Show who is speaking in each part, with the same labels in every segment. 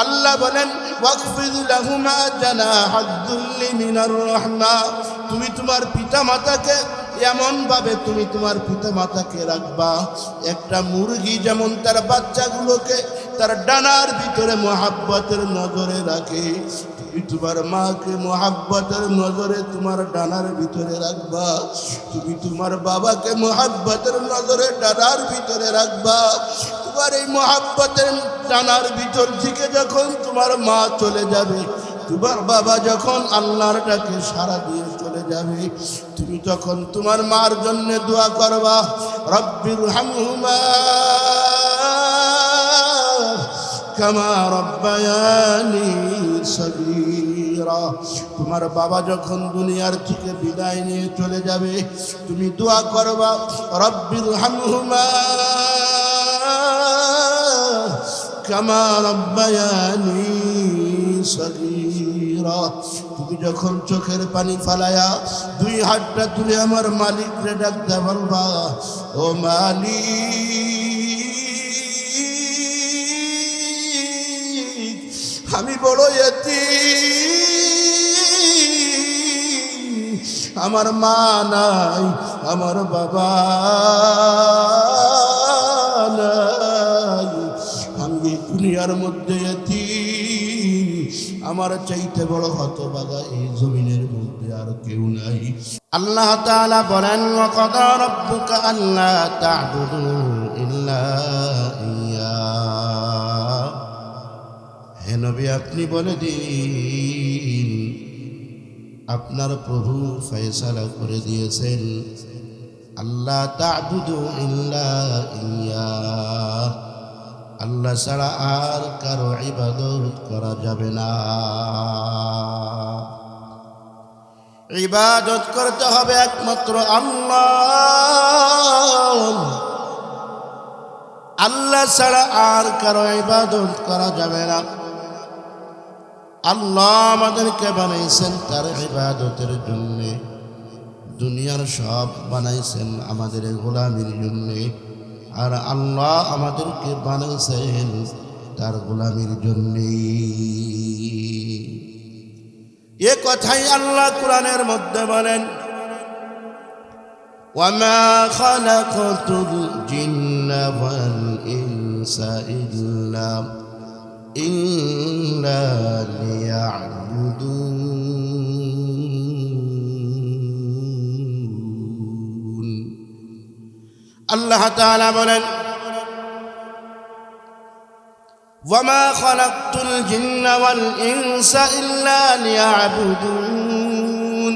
Speaker 1: আল্লাহ বলেন ওয়াকফিদ লাহুমা জানাহাদ-দুল্লি মিনার রাহমা, তুমি তোমার পিতামাতাকে এমনভাবে তুমি তোমার পিতামাতাকে রাখবা, একটা মুরগি যেমন তার বাচ্চাগুলোকে তার ডানার ভিতরে মোহাব্বতের নজরে রাখে, তুমি তোমার মাকে মোহাব্বতের নজরে তোমার ডানার ভিতরে রাখবা, তুমি তোমার বাবাকে মোহাব্বতের নজরে ডানার ভিতরে রাখবা। তোমার এই মোহাব্বতের ডানার ভিতর থেকে যখন তোমার মা চলে যাবে, তোমার বাবা যখন আল্লাহর ডাকে সাড়া দিয়ে চলে যাবে, তুমি তখন তোমার মার জন্য দোয়া করবা, রব্বিরহামহুমা কামা রব্বায়ানি সগীরা। তোমার বাবা যখন দুনিয়ার থেকে বিদায় নিয়ে চলে যাবে, তুমি দোয়া করবা, রব্বিরহামহুমা কামা রব্বায়ানি সগীরা। তুমি যখন চোখের পানি ফালায়া দুই হাতটা তুলে আমার মালিকরে ডাকতে বলবা, ও মালিক, আমি বড় ইয়তীম, আমার মা নাই, আমার বাবা নাই, আমি দুনিয়ার মধ্যে ইয়তীম, আমার চাইতে বড় হতভাগা এই জমিনের মধ্যে আর কেউ নাই। আল্লাহ তাআলা বলেন ওয়া কাদা রাব্বুকা আল্লা তা'বুদু ইল্লা ইয়্যা। হে নবী, আপনি বলে দিন আপনার প্রভু ফয়সালা করে দিয়েছেন আল্লাহ তা'বুদু ইল্লা ইয়্যা, আল্লাহ ছাড়া আর কারো ইবাদত করা যাবে না। ইবাদত করতে হবে একমাত্র আল্লাহ, আল্লাহ ছাড়া আর কারো ইবাদত করা যাবে না। আল্লাহ আমাদেরকে বানাইছেন তার ইবাদতের জন্য, দুনিয়ার সব বানাইছেন আমাদের গোলামির জন্য, আর আল্লাহ আমাদেরকে বানাইছেন তার গোলামির জন্য। এ কথাই আল্লাহ কোরআনের মধ্যে বলেন, ওয়ামা খালাকতুল জিন্না ওয়াল ইনসা ইল্লা লিয়া'বুদুন। আল্লাহ তাআলা বলেন, ওয়ামা খালাকতুল জিন্না ওয়াল ইনসা ইল্লা লিয়া'বুদুন,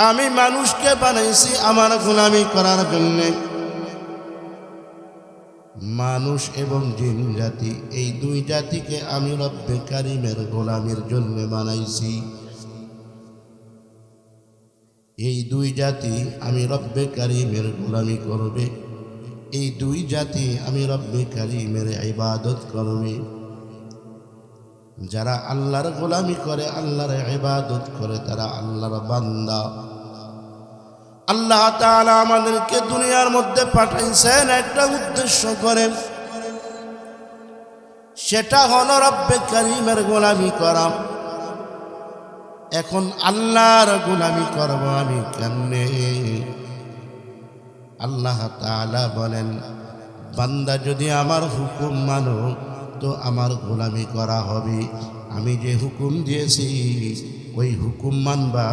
Speaker 1: আমি মানুষকে বানাইছি আমার গোলামি করার জন্য। মানুষ এবং জিন জাতি, এই দুই জাতিকে আমি রব্বে কারিমের গোলামির জন্য বানাইছি। এই দুই জাতি আমি রব্বে কারিমের গোলামি করবে, এই দুই জাতি আমি রব্বে কারিমের ইবাদত করবে। যারা আল্লাহর গোলামি করে, আল্লাহর ইবাদত করে, তারা আল্লাহর বান্দা। আল্লাহ তাআলা আমাদেরকে দুনিয়ার মধ্যে পাঠাইছেন একটা উদ্দেশ্য করে, সেটা হলো রব্বে কারিমের গোলামি করা। এখন আল্লাহর গোলামি করব আমি কেমনে? আল্লাহ তাআলা বলেন, বান্দা যদি আমার হুকুম মানো তো আমার গোলামি করা হবে। আমি যে হুকুম দিয়েছি ওই হুকুম মানবা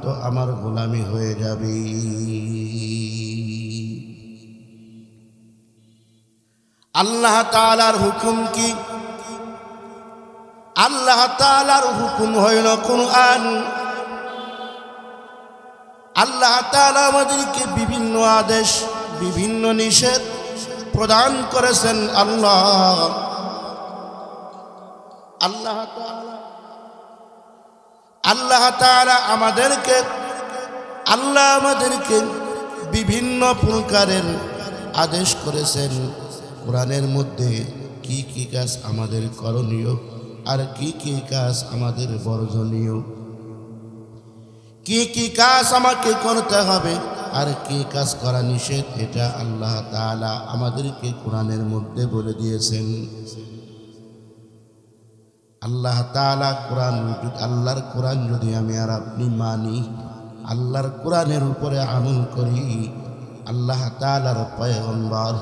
Speaker 1: তো আমার গোলামি হয়ে যাবে। আল্লাহ তাআলার হুকুম কি? আল্লাহ তাআলার হুকুম হইল কুরআন। আল্লাহ তাআলা আমাদেরকে বিভিন্ন আদেশ, বিভিন্ন নিষেধ প্রদান করেছেন। আল্লাহ তাআলা আমাদেরকে বিভিন্ন প্রকারের আদেশ করেছেন। কোরআনের মধ্যে কি কি কাজ আমাদের করণীয় আর কি কি কাজ আমাদের বর্জনীয়, কি কি কাজ আমাকে করতে হবে আর কি কাজ করা নিষেধ, এটা আল্লাহ তাআলা আমাদেরকে কোরআনের মধ্যে বলে দিয়েছেন। আল্লাহ তাআলা কোরআন, আল্লাহর কোরআন যদি আমি আর আপনি মানি, আল্লাহর কোরআনের উপরে আমল করি, আল্লাহ তাআলার পয়গম্বর,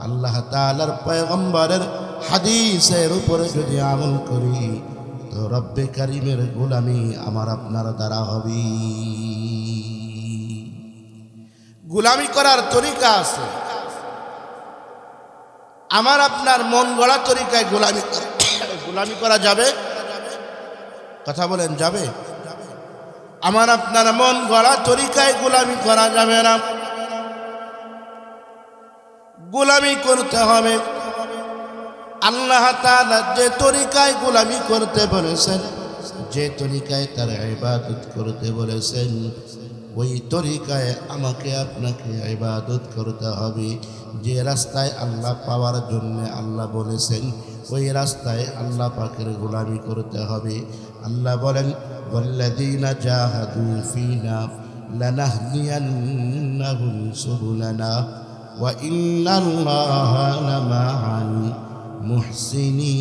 Speaker 1: আল্লাহ তাআলার পয়গম্বরের হাদিসের উপরে যদি আমল করি, তো রব্বে কারিমের গোলামি আমার আপনার দ্বারা হবে। গোলামি করার তরিকা আছে, আমার আপনার মন গড়া তরিকায় গোলামি করা যাবে? কথা বলেন, যাবে? আমার আপনার মন গড়া তরিকায় গোলামি করা যাবে না। গোলামি করতে হবে আল্লাহ তাআলা যে তরিকায় গোলামি করতে বলেছেন, যে তরিকায় তার ইবাদত করতে বলেছেন, ওই তরিকায় আমাকে আপনাকে ইবাদত করতে হবে। যে রাস্তায় আল্লাহ পাওয়ার জন্য আল্লাহ বলেছেন, ওই রাস্তায় আল্লাহ পাকের গোলামি করতে হবে। আল্লাহ বলেন, ওয়াল্লাযীনা জাহাদু ফীনা লানাহদিয়ান্নাহুম সুবুলানা ওয়া ইন্নাল্লাহা লামাআল মুহসিনিন।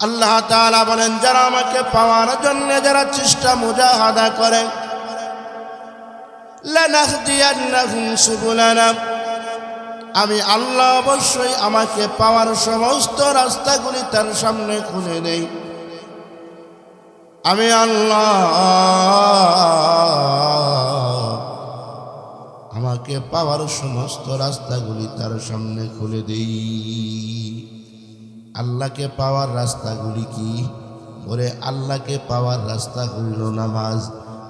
Speaker 1: আল্লাহ তাআলা বলেন, যারা আমাকে পাওয়ার জন্য যারা চেষ্টা মুজাহাদা করে, লানাহদিয়ান্নাহুম সুবুলানা, আমি আল্লাহ অবশ্যই আমাকে পাওয়ার সমস্ত রাস্তাগুলি তার সামনে খুলে দেই। আমি আল্লাহ আমাকে পাওয়ার সমস্ত রাস্তাগুলি তার সামনে খুলে দেই। আল্লাহকে পাওয়ার রাস্তাগুলি কি? ওরে আল্লাহকে পাওয়ার রাস্তা হইল নামাজ,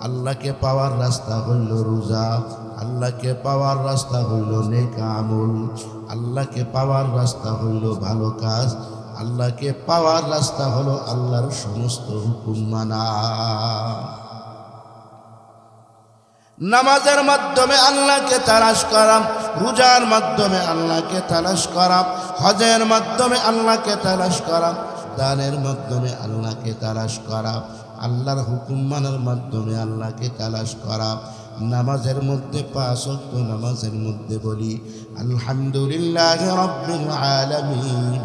Speaker 1: আল্লাহকে পাওয়ার রাস্তা হইল রোজা, আল্লাহকে পাওয়ার রাস্তা হইল নেক আমল, আল্লাহকে পাওয়ার রাস্তা হইল ভালো কাজ, আল্লাহকে পাওয়ার রাস্তা হলো আল্লাহর সমস্ত হুকুম মানা। নামাজের মাধ্যমে আল্লাহকে তালাশ করা, রোজার মাধ্যমে আল্লাহকে তালাশ করা, হজের মাধ্যমে আল্লাহকে তালাশ করা, দানের মাধ্যমে আল্লাহকে তালাশ করা, আল্লাহর হুকুম মানার মাধ্যমে আল্লাহকে তালাশ করা। নামাজের মধ্যে 5 ওয়াক্ত নামাজের মধ্যে বলি আলহামদুলিল্লাহি রাব্বিল আলামিন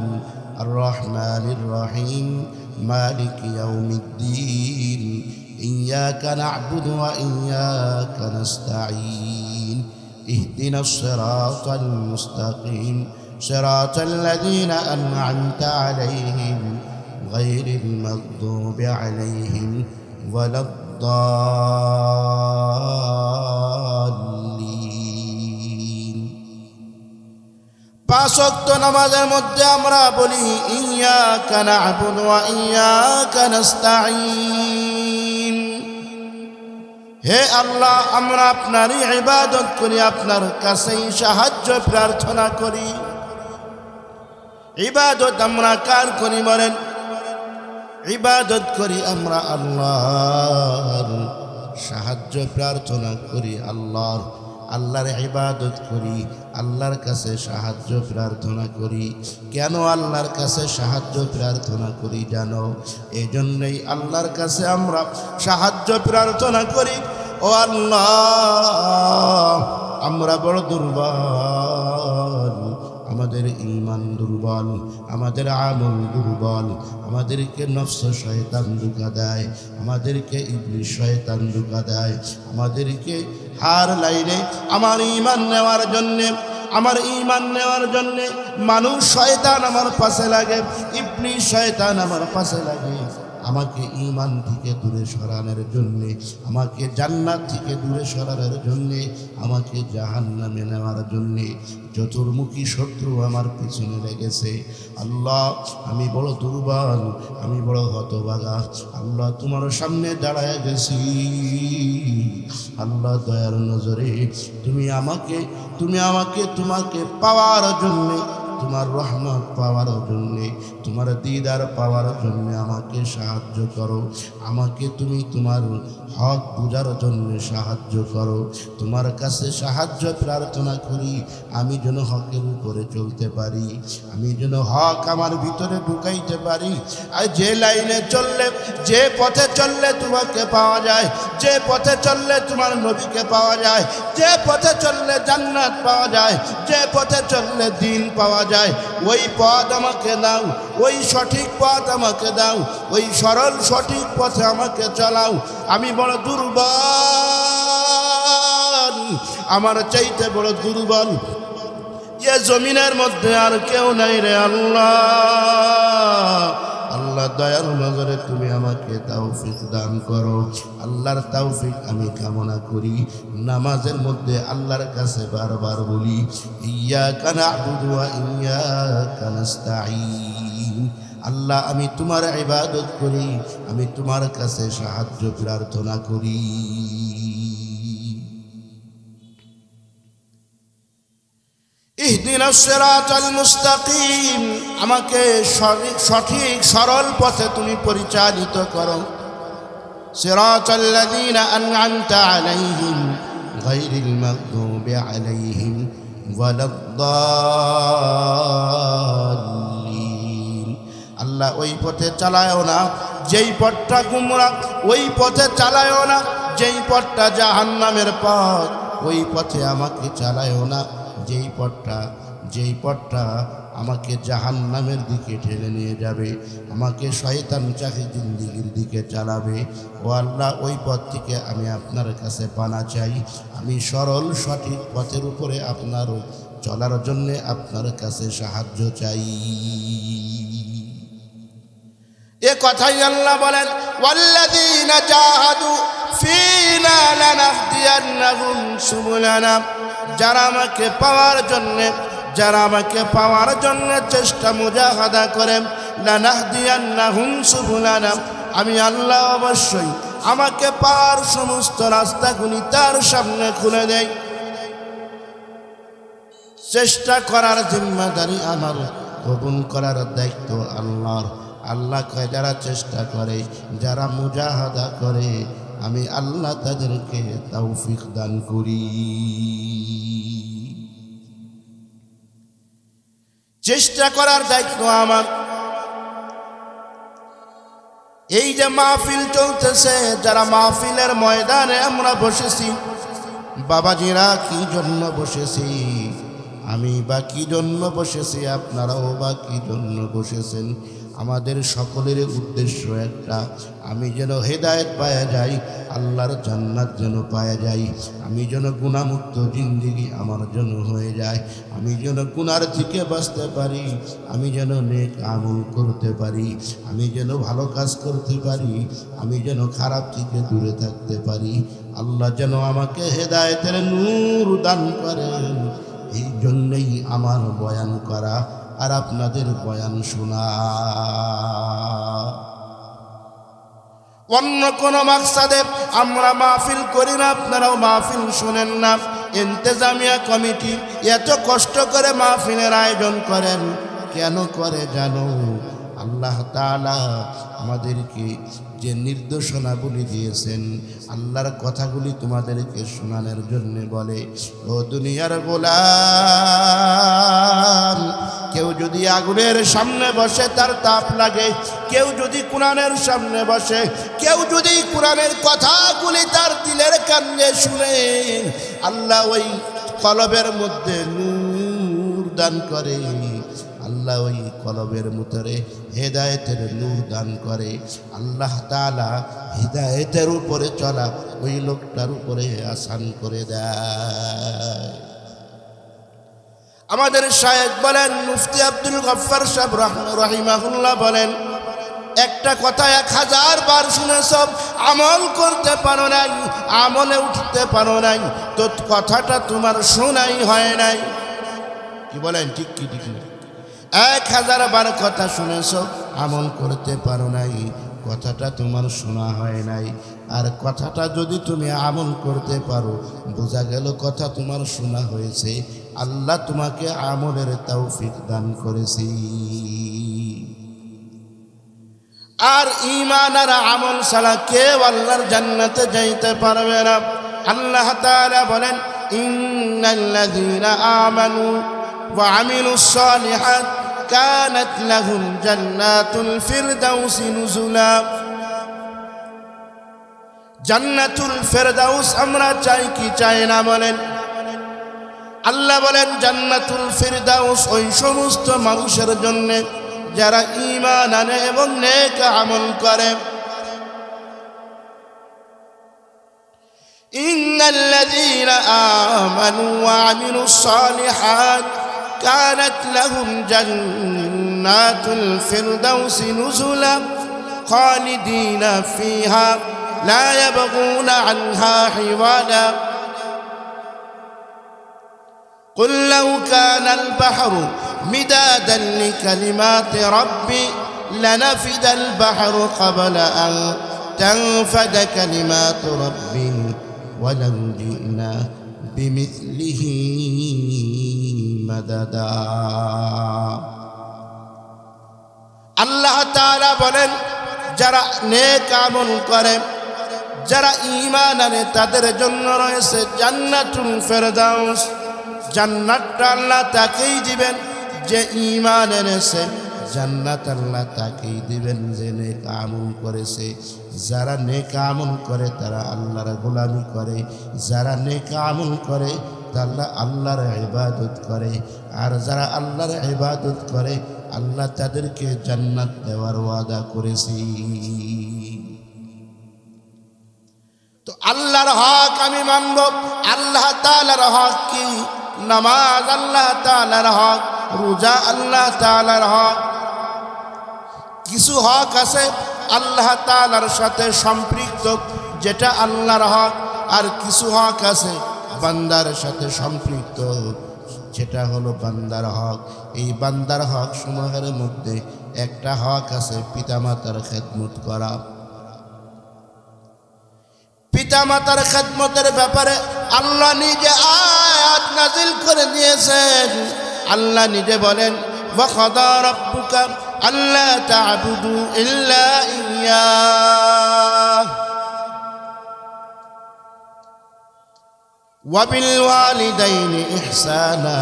Speaker 1: আর রহমানির রহিম মালিকি ইয়াউমিদ্দিন ইয়্যাকা না'বুদু ওয়া ইয়্যাকা নাস্তাঈন ইহদিনাস সিরাতাল মুস্তাকিম সিরাতাল লাযীনা আন'আমতা আলাইহিম গায়রিল মাগদুবি আলাইহিম ওয়ালাদ-দাল্লিন। 5 ওয়াক্ত নামাজের মধ্যে আমরা বলি ইয়্যাকা না'বুদু ওয়া ইয়্যাকা নাস্তাঈন। হে আল্লাহ, আমরা আপনারই ইবাদত করি, আপনার কাছেই সাহায্য প্রার্থনা করি। ইবাদত আমরা কার করি বলেন? ইবাদত করি আমরা আল্লাহর, সাহায্য প্রার্থনা করি আল্লাহর। আল্লাহর ইবাদত করি, আল্লাহর কাছে সাহায্য প্রার্থনা করি। কেন আল্লাহর কাছে সাহায্য প্রার্থনা করি জানো? এই জন্যই আল্লাহর কাছে আমরা সাহায্য প্রার্থনা করি। ও আল্লাহ, আমরা বড় দুর্বল, আমাদের ঈমান দুর্বল, আমাদের আমল দুর্বল, আমাদেরকে নফস শয়তান ধোঁকা দেয়, আমাদেরকে ইবলিস শয়তান ধোঁকা দেয়, আমাদেরকে হার লাইনে আমার ঈমান নেওয়ার জন্যে, আমার ঈমান নেওয়ার জন্যে মানুষ শয়তান আমার পাশে লাগে, ইবলিস শয়তান আমার পাশে লাগে। আমাকে ঈমান থেকে দূরে সরানোর জন্যে, আমাকে জান্নাত থেকে দূরে সরানোর জন্যে, আমাকে জাহান্নামে নেওয়ার জন্যে চতুর্মুখী শত্রু আমার পিছনে লেগেছে। আল্লাহ, আমি বড় দুর্বল, আমি বড় হতভাগা। আল্লাহ, তোমার সামনে দাঁড়ায় গেছি। আল্লাহ, দয়ার নজরে তুমি আমাকে তোমাকে পাওয়ার জন্যে তোমার রহমত পাওয়ার জন্যে, তোমার দিদার পাওয়ার জন্যে আমাকে সাহায্য করো। আমাকে তুমি তোমার হক বুঝার জন্যে সাহায্য করো। তোমার কাছে সাহায্য প্রার্থনা করি, আমি যেন হকের উপরে চলতে পারি, আমি যেন হক আমার ভিতরে ঢুকাইতে পারি। আর যে লাইনে চললে, যে পথে চললে তোমাকে পাওয়া যায়, যে পথে চললে তোমার নবীকে পাওয়া যায়, যে পথে চললে জান্নাত পাওয়া যায়, যে পথে চললে দিন পাওয়া যায়, ওই পথ আমাকে দাও, ওই সঠিক পথ আমাকে দাও, ওই সরল সঠিক পথে আমাকে চালাও। আমি বড় দুর্বল, আমার চাইতে বড় দুর্বল এ জমিনের মধ্যে আর কেউ নাই রে আল্লাহ। আল্লাহ দয়ার নজরে তুমি আমাকে তৌফিক দান করো। আল্লাহর তৌফিক আমি কামনা করি। নামাজের মধ্যে আল্লাহর কাছে বারবার বলি, ইয়্যাকা না'বুদু ওয়া ইয়্যাকা নাস্তাঈন। আল্লাহ আমি তোমার ইবাদত করি, আমি তোমার কাছে সাহায্য প্রার্থনা করি। ইহদিনাস সিরাতাল মুস্তাকিম, আমাকে সঠিক সরল পথে তুমি পরিচালিত করো। সিরাতাল্লাযীনা আন'আমতা আলাইহিম গায়রিল মাগদুবি আলাইহিম ওয়ালাদ-দাল্লিন। আল্লাহ ওই পথে চালায়ও না যেই পথটা গুমরাহ, ওই পথে চালায়ও না যেই পথটা জাহান্নামের পথ, ওই পথে আমাকে চালায়ও না যেই পথটা আমাকে জাহান্নামের দিকে ঠেলে নিয়ে যাবে, আমাকে শয়তান চাহি জিন্দেগির দিকে চালাবে। ও আল্লাহ, ওই পথ থেকে আমি আপনার কাছে পানা চাই। আমি সরল সঠিক পথের উপরে আপনার চলার জন্যে আপনার কাছে সাহায্য চাই। এ কথাই আল্লাহ বলেন, ওয়াল্লাযীনা জাহাদু ফীনা লানাহদিয়ান্নাহুম সুবুলানা। যারা আমাকে পাওয়ার জন্য চেষ্টা মুজাহাদা করেন, লানাহদিয়ান্নাহুম সুবুলানা, আমি আল্লাহ অবশ্যই আমাকে পাওয়ার সমস্ত রাস্তাগুলি তার সামনে খুলে দেই। চেষ্টা করার জিম্মাদারি আমার, কবুল করার দায়িত্ব আল্লাহর। আল্লাহ কয়, যারা চেষ্টা করে, যারা মুজাহাদা করে, আমি আল্লাহ তাদেরকে তৌফিক দান করি। চেষ্টা করার দায়িত্ব আমার। এই যে মাহফিল চলতেছে, যারা মাহফিলের ময়দানে আমরা বসেছি, বাবাজিরা কি জন্য বসেছি, আমি বা কি জন্য বসেছি, আপনারাও বা কি জন্য বসেছেন, আমাদের সকলের উদ্দেশ্য একটা, আমি যেন হেদায়েত পাওয়া যাই, আল্লাহর জান্নাত যেন পাওয়া যাই, আমি যেন গুনাহমুক্ত জিন্দেগি আমার জন্য হয়ে যায়, আমি যেন গুনার থেকে বাঁচতে পারি, আমি যেন নেক আমল করতে পারি, আমি যেন ভালো কাজ করতে পারি, আমি যেন খারাপ থেকে দূরে থাকতে পারি। আল্লাহ যেন আমাকে হেদায়েতের নূর দান করেন। এই জন্যই আমার বয়ান করা আর আপনাদের বয়ান শোনা। অন্য কোনো মাকসাদে আমরা মাহফিল করি না, আপনারাও মাহফিল শোনেন না। ইন্তেজামিয়া কমিটি এত কষ্ট করে মাহফিলের আয়োজন করেন, কেন করে জানো? আল্লাহ তাআলা আমাদেরকে যে নির্দেশনাগুলি দিয়েছেন, আল্লাহর কথাগুলি তোমাদেরকে শোনানোর জন্য বলে, ও দুনিয়ার গোলাম, কেউ যদি আগুনের সামনে বসে তার তাপ লাগে, কেউ যদি কোরআনের সামনে বসে, কেউ যদি কোরআনের কথাগুলি তার দিলের কানে শুনে, আল্লাহ ওই কলবের মধ্যে নূর দান করে, আল্লাহ ওই কলবের ভিতরে হেদায়েতের নূর দান করে। আল্লাহ তাআলা হেদায়েতের উপরে চলা ওই লোকটার উপরে আসান করে দেয়। আমাদের শায়েখ বলেন, মুফতি আব্দুল গফফার সাহেব রাহিমাহুল্লাহ বলেন, একটা কথা 1000 বার শুনেছ, আমল করতে পারো নাই, আমলে উঠতে পারো নাই, তো কথাটা তোমার শোনাই হয় নাই। কি বলেন? ঠিক কি ঠিক না? 1000 বার কথা শুনেছ, আমল করতে পারো নাই, কথাটা তোমার শোনা হয় নাই। আর কথাটা যদি তুমি আমল করতে পারো, বোঝা গেল কথা তোমার শোনা হয়েছে। আল্লাহ তোমাকে আমলের তৌফিক দান করেছি। আর ঈমান আর আমল ছাড়া কেউ আল্লাহর জান্নাতে যাইতে পারবে না। আল্লাহ তাআলা বলেন, ইন্নাল্লাযীনা আমানু ওয়া আমিলুস সালিহাত কানাত লাহুম জান্নাতুল ফিরদাউসি নুজুলা। জান্নাতুল ফেরদাউস আমরা চাই কি চাই না বলেন? আল্লাহ বলেন জান্নাতুল ফিরদাউস ওই সমস্ত মানুষের জন্য যারা ঈমান আনে এবং নেক আমল করে। ইন্নাল্লাযীনা আমানু ওয়া আমিলুস সালিহাত কানাত লাহুম জান্নাতুল ফিরদাউসি নুজুলা খালিদিনা ফিহা লা ইয়াবগুনা আনহা হিওয়ালা। قل لو كان البحر مدادا لكلمات ربي لنفد البحر قبل أن تنفد كلمات ربي ولو جئنا بمثله مددا। আল্লাহ তাআলা বলেন যারা নেক আমল করে, যারা ঈমান আনে তাদের জন্য রয়েছে জান্নাতুল ফেরদাউস। জান্নাতটা আল্লাহ তাকেই দিবেন যে ঈমান এনেছে, জান্নাত আল্লাহ তাকেই দিবেন যে নেক আমল করেছে। যারা নেক আমল করে তারা আল্লাহর গোলামি করে, যারা নেক আমল করে তারা আল্লাহর ইবাদত করে। আর যারা আল্লাহর ইবাদত করে আল্লাহ তাদেরকে জান্নাত দেওয়ার ওয়াদা করেছে। তো আল্লাহর হক আমি মানব। আল্লাহ তাআলার হক কি? নামাজ আল্লাহ তাআলার হক, রোজা আল্লাহ তাআলার হক। কিছু হক আছে আল্লাহ তাআলার সাথে সম্পৃক্ত যেটা আল্লাহর হক, আর কিছু হক আছে বান্দার সাথে সম্পৃক্ত যেটা হলো বান্দার হক। এই বান্দার হক সমূহের মধ্যে একটা হক আছে পিতামাতার খেদমত করা। পিতামাতার খেদমতের ব্যাপারে আল্লাহ নিজে আয়াত নাযিল করে দিয়েছেন। আল্লাহ নিজে বলেন, ওয়া খাদা রাব্বুকা আল্লা তা'বুদু ইল্লা ইয়্যাহ ওয়া বিল ওয়ালিদাইনি ইহসানা।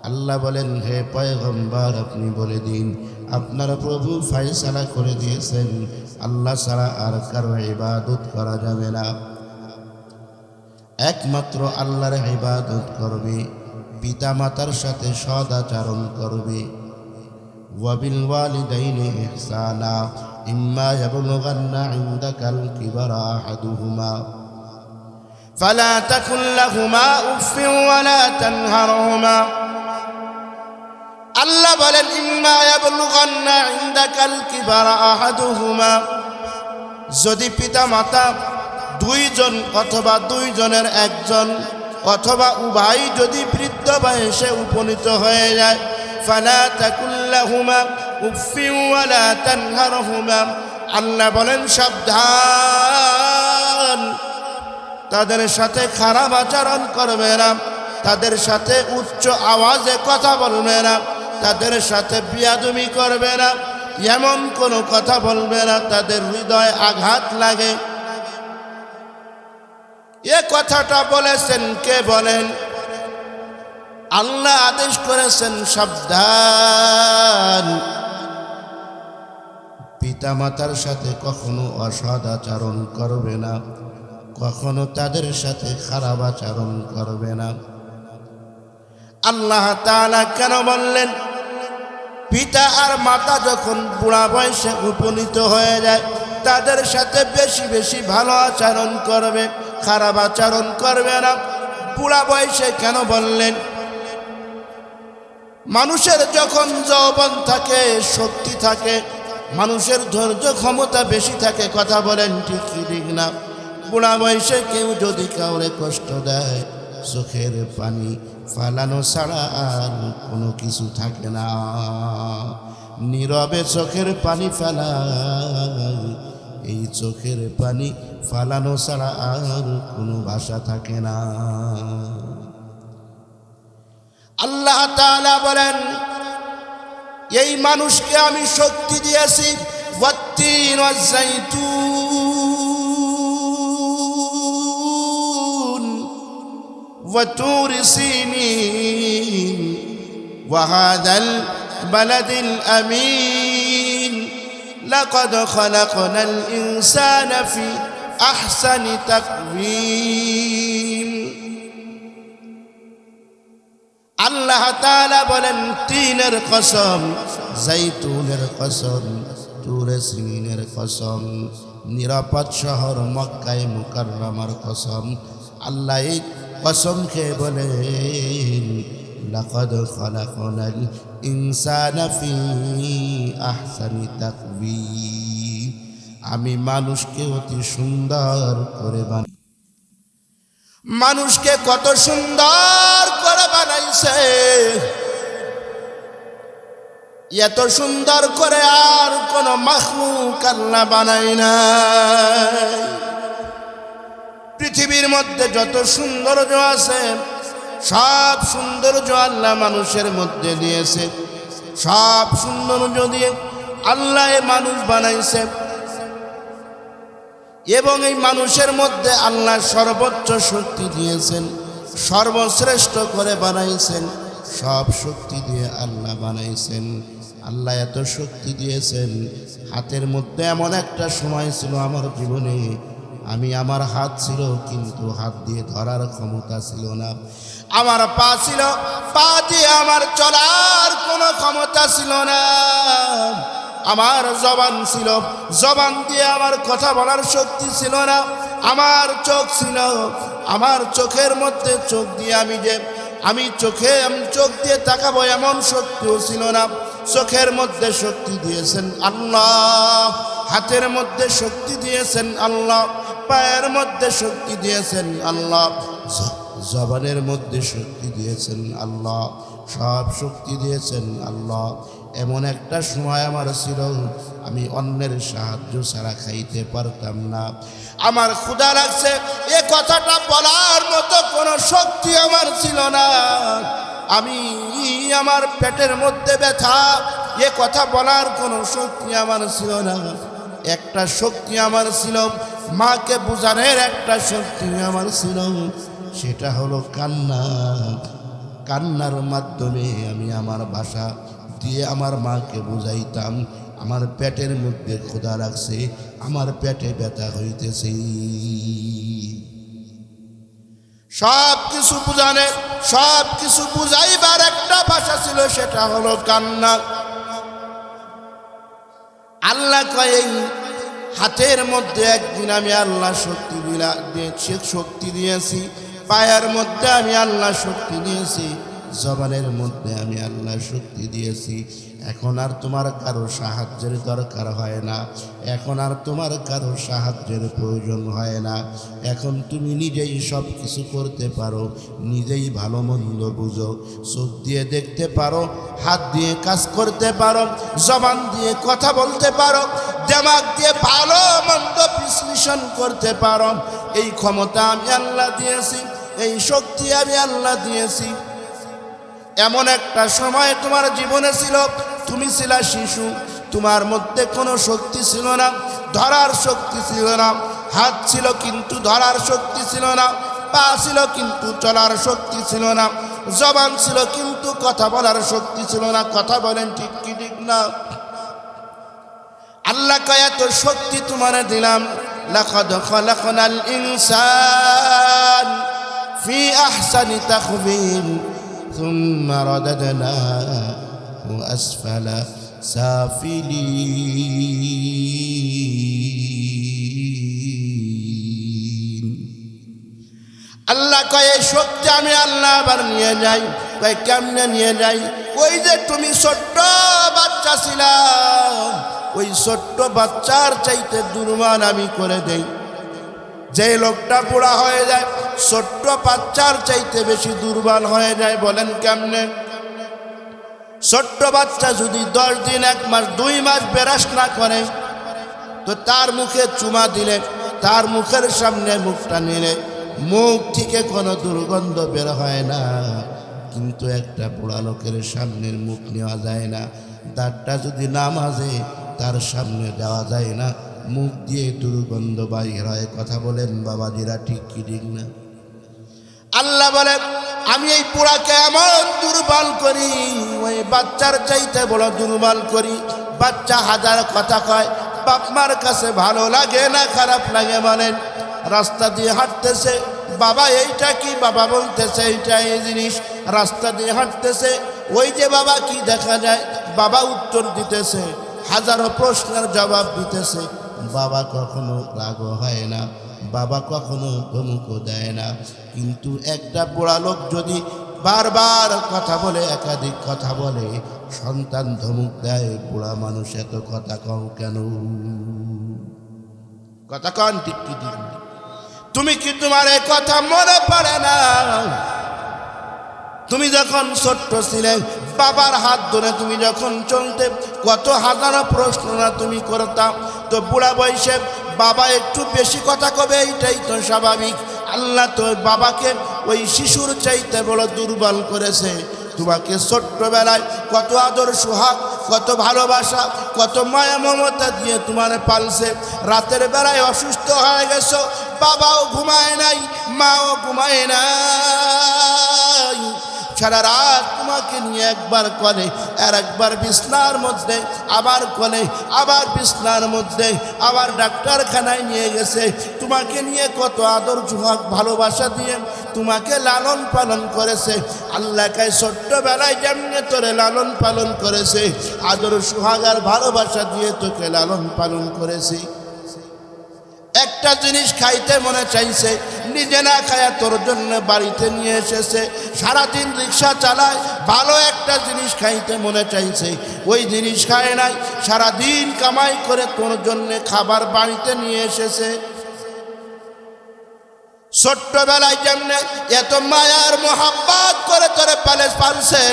Speaker 1: আল্লাহ বলেন, হে পয়গম্বর আপনি বলে দিন আপনার প্রভু ফয়সালা করে দিয়েছেন আল্লাহ ছাড়া আর কারো ইবাদত করা যাবে না। একমাত্র আল্লাহর ইবাদত করবে, পিতা মাতার সাথে সদাচরণ করবে। ওয়া বিল ওয়ালিদাইনি ইহসানা ইম্মা ইয়াবলুগান্না ইনদাকাল কিবারা আহাদুহুমা ফালা তাকুল লাহুমা উফফিন ওয়ালা তানহারহুমা। আল্লাহ বলেন, ইম্মা ইয়াবলুগান্না ইনদাকাল কিবারা আহাদুহুমা, যদি পিতা মাতা দুইজন অথবা দুইজনের একজন অথবা উভয় যদি বৃদ্ধ বয়সে উপনীত হয়ে যায়, ফালা তাকুল লাহুমা উফফিন ওয়ালা তানহারহুমা, আল্লাহ বলেন সাবধান, তাদের সাথে খারাপ আচরণ করবে না, তাদের সাথে উচ্চ আওয়াজে কথা বলবে না, তাদের সাথে বিয়াদবি করবে না, এমন কোনো কথা বলবে না তাদের হৃদয় আঘাত লাগে। এ কথাটা বলেছেন কে বলেন? আল্লাহ আদেশ করেছেন সাবধান, পিতা মাতার সাথে কখনো অসৎ আচরণ করবে না, কখনো তাদের সাথে খারাপ আচরণ করবে না। আল্লাহ তাআলা কেন বললেন? পিতা আর মাতা যখন বুড়া বয়সে উপনীত হয়ে যায় তাদের সাথে বেশি বেশি ভালো আচরণ করবে, খারাপ আচরণ করবে না। বুড়া বয়সে কেন বললেন? মানুষের যখন যৌবন থাকে, শক্তি থাকে, মানুষের ধৈর্য ক্ষমতা বেশি থাকে, কথা বলেন ঠিক কি ঠিক না? বুড়া বয়সে কেউ যদি কাউরে কষ্ট দেয়, চোখের পানি ফালানো ছাড়া আর কোনো কিছু থাকে না। নীরবে চোখের পানি ফেলা, এই চোখের পানি ফালানো ছাড়া আর কোনো ভাষা থাকে না। আল্লাহ তাআলা বলেন, এই মানুষকে আমি শক্তি দিয়েছি, ওয়াত্তিন ওয়াজ্জাইতুন ওয়া তুরি সিনিন ওয়া হাযাল বালাদিল আমিন লাকাদ খালাকনাল ইনসানা ফি আহসানি তাকওয়িম। আল্লাহ তাআলা বলেন, তিনের কসম, জাইতুনের কসম, তুরে সিনিনের কসম, নিরাপদ শহর মক্কায়ে মুকাররমার কসম। আল্লাহ এই কসম খেয়ে বলেন, লাকাদ খালাকনাল ইনসানা ফি আহসানি তাকওয়িম, আমি মানুষকে অতি সুন্দর করে বানাই। মানুষকে কত সুন্দর করে বানাইছে, এত সুন্দর করে আর কোন মাখলুক আল্লাহ বানায় নাই। পৃথিবীর মধ্যে যত সৌন্দর্য আছে সব সৌন্দর্য আল্লাহ মানুষের মধ্যে দিয়েছে। সব সৌন্দর্য দিয়ে আল্লাহ মানুষ বানাইছে এবং এই মানুষের মধ্যে আল্লাহ সর্বোচ্চ শক্তি দিয়েছেন, সর্বশ্রেষ্ঠ করে বানাইছেন। সব শক্তি দিয়ে আল্লাহ বানাইছেন। আল্লাহ এত শক্তি দিয়েছেন, হাতের মধ্যে এমন একটা সময় ছিল আমার জীবনে, আমার হাত ছিল কিন্তু হাত দিয়ে ধরার ক্ষমতা ছিল না। আমার পা ছিল, পা দিয়ে আমার চলার কোনো ক্ষমতা ছিল না। আমার জবান ছিল, জবান দিয়ে আমার কথা বলার শক্তি ছিল না। আমার চোখ ছিল, আমার চোখের মধ্যে চোখ দিয়ে আমি চোখ দিয়ে তাকাবো এমন শক্তিও ছিল না। চোখের মধ্যে শক্তি দিয়েছেন আল্লাহ, হাতের মধ্যে শক্তি দিয়েছেন আল্লাহ, পায়ের মধ্যে শক্তি দিয়েছেন আল্লাহ, জবানের মধ্যে শক্তি দিয়েছেন আল্লাহ, সব শক্তি দিয়েছেন আল্লাহ। এমন একটা সময় আমার ছিল, আমি অন্যের সাহায্য ছাড়া খাইতে পারতাম না। আমার ক্ষুধা লাগছে, এ কথাটা বলার মতো কোনো শক্তি আমার ছিল না। আমার পেটের মধ্যে ব্যথা, এ কথা বলার কোনো শক্তি আমার ছিল না। একটা শক্তি আমার ছিল, মাকে বোঝানোর একটা শক্তি আমার ছিল, সেটা হলো কান্না। কান্নার মাধ্যমে আমি আমার ভাষা দিয়ে আমার মাকে বুঝাইতাম, আমার পেটের মধ্যে ক্ষুধা লাগছে, আমার পেটে ব্যথা হইতেছে। সব কিছু বুঝানোর, সব কিছু বুঝাইবার একটা ভাষা ছিল, সেটা হলো কান্না। আল্লাহ কয়, এই হাতের মধ্যে একদিন আমি আল্লাহ শক্তি দিয়েছি, পায়ের মধ্যে আমি আল্লাহ শক্তি দিয়েছি, জবানের মধ্যে আমি আল্লাহ শক্তি দিয়েছি। এখন আর তোমার কারো সাহায্যের দরকার হয় না, এখন আর তোমার কারো সাহায্যের প্রয়োজন হয় না। এখন তুমি নিজেই সব কিছু করতে পারো, নিজেই ভালো মন্দ বুঝো, চোখ দিয়ে দেখতে পারো, হাত দিয়ে কাজ করতে পারো, জবান দিয়ে কথা বলতে পারো, দিমাগ দিয়ে ভালো মন্দ বিশ্লেষণ করতে পারো। এই ক্ষমতা আমি আল্লাহ দিয়েছি, এই শক্তি আমি আল্লাহ দিয়েছি। এমন একটা সময় তোমার জীবনে ছিল, তুমি ছিলা শিশু, তোমার মধ্যে কোনো শক্তি ছিল না, ধরার শক্তি ছিল না। হাত ছিল কিন্তু ধরার শক্তি ছিল না, পা ছিল কিন্তু চলার শক্তি ছিল না, জবান ছিল কিন্তু কথা বলার শক্তি ছিল না। কথা বলেন ঠিক কি ঠিক না? আল্লাহ কয়, এত শক্তি তোমারে দিলাম। লাকাদ খালাকনাল ইনসান ফি আহসানি তাকওয়িম সুম্মা রাদাদনাহু আসফালা সাফিলিন। আল্লাহ কয়, এই শক্তি আমি আল্লাহ আবার নিয়ে যাই। কয়, কেমনে নিয়ে যাই? ওই যে তুমি ছোট্ট বাচ্চা ছিলা, ওই ছোট্ট বাচ্চার চাইতে দুর্বল আমি করে দেই। যে লোকটা বুড়া হয়ে যায়, ছোট্ট বাচ্চার চাইতে বেশি দুর্বল হয়ে যায়। বলেন কেমনে? ছোট্ট বাচ্চা যদি 10 দিন, 1 মাস, 2 মাস ব্রাশ না করে, তো তার মুখে চুমা দিলে, তার মুখের সামনে মুখটা নিলে মুখ থেকে কোনো দুর্গন্ধ বের হয় না, কিন্তু একটা বুড়া লোকের সামনের মুখ নেওয়া যায় না। দাঁতটা যদি না মাজে তার সামনে দেওয়া যায় না, মুখ দিয়ে দুর্গন্ধ বাহির হয়। কথা বলেন বাবাজিরা, ঠিক কি ঠিক না? আল্লাহ বলেন আমি এই পোড়াকে এমন দুর্বল করি, ওই বাচ্চার চাইতে বড় দুর্বল করি। বাচ্চা হাজার কথা কয়, বাপ মার কাছে ভালো লাগে না খারাপ লাগে বলেন? রাস্তা দিয়ে হাঁটতেছে, বাবা এইটা কি, বাবা বলতেছে এইটা এই জিনিস। রাস্তা দিয়ে হাঁটতেছে, ওই যে বাবা কি দেখা যায়, বাবা উত্তর দিতেছে, হাজারো প্রশ্নের জবাব দিতেছে। বাবা কখনো রাগ হয় না, বাবা কখনো ধমকও দেয় না। কিন্তু একটা বুড়া লোক যদি বারবার কথা বলে, একাধিক কথা বলে, সন্তান ধমক দেয়, বুড়া মানুষ এত কথা কও কেন? কথা কন ঠিক কি ঠিক? তুমি কি তোমার এই কথা মনে পড়ে না? তুমি যখন ছোট্ট ছিলে, বাবার হাত ধরে তুমি যখন চলতে, কত হাজারো প্রশ্ন না তুমি করতাম। তো বুড়া বয়সে বাবা একটু বেশি কথা কবে, এইটাই তো স্বাভাবিক। আল্লাহ তো বাবাকে ওই শিশুর চাইতে বড় দুর্বল করেছে। তোমাকে ছোট্টবেলায় কত আদর সোহাগ, কত ভালোবাসা, কত মায়া মমতা দিয়ে তোমার পালছে। রাতের বেলায় অসুস্থ হয়ে গেছো, বাবাও ঘুমায় নাই, মাও ঘুমায় নাই, সারা রাত তোমাকে নিয়ে একবার কোলে, আর একবার বিছনার মধ্যে, আবার কোলে, আবার বিছনার মধ্যে, আবার ডাক্তারখানায় নিয়ে গেছে। তোমাকে নিয়ে কত আদর সোহাগ ভালোবাসা দিয়ে তোমাকে লালন পালন করেছে। আল্লাহকে ছোট্টবেলায় যেমনি তোরে লালন পালন করেছে, আদর সোহাগ আর ভালোবাসা দিয়ে তোকে লালন পালন করেছে। একটা জিনিস খাইতে মনে চাইছে, নিজে না খায়া তোর জন্য বাড়িতে নিয়ে এসেছে। সারাদিন রিক্সা চালায়, ভালো একটা জিনিস খাইতে মনে চাইছে, ওই জিনিস খায় নাই। সারাদিন কামাই করে তোর জন্য খাবার বাড়িতে নিয়ে এসেছে। ছোট্টবেলায় যেমনে এত মায়ার মোহাব্বত করে তোরে পালছে,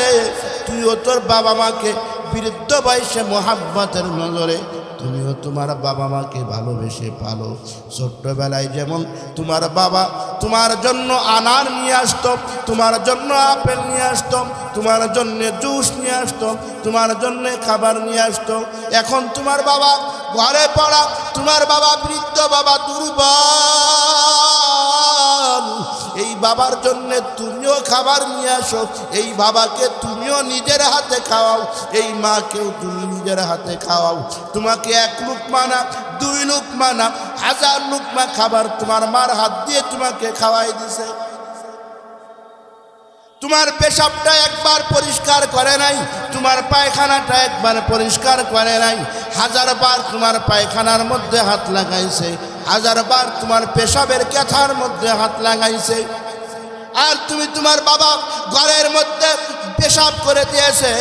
Speaker 1: তুইও তোর বাবা মাকে বৃদ্ধ বয়সে মোহাব্বতের নজরে তুমিও তোমার বাবা মাকে ভালোবেসে পালো। ছোট্টবেলায় যেমন তোমার বাবা তোমার জন্য আনার নিয়ে আসতো, তোমার জন্য আপেল নিয়ে আসতো, তোমার জন্য জুস নিয়ে আসতো, তোমার জন্য খাবার নিয়ে আসতো। এখন তোমার বাবা ঘরে পড়া, তোমার বাবা বৃদ্ধ, বাবা দুর্বল। এই বাবার জন্য তুমিও খাবার নিয়ে আসো, এই বাবাকে তুমিও নিজের হাতে খাওয়াও, এই মাকেও তুমি নিজের হাতে খাওয়াও। তোমাকে এক লুকমা না, দুই লুকমা না, হাজার লুকমা খাবার তোমার মার হাত দিয়ে তোমাকে খাওয়াই দিছে। তোমার পেশাবটা একবার পরিষ্কার করে নাই, তোমার পায়খানাটা একবার পরিষ্কার করে নাই। হাজারবার তোমার পায়খানার মধ্যে হাত লাগাইছে, হাজারবার তোমার পেশাবের কেথার মধ্যে হাত লাগাইছে। আর তুমি তোমার বাবা ঘরের মধ্যে পেশাব করে দিয়েছে,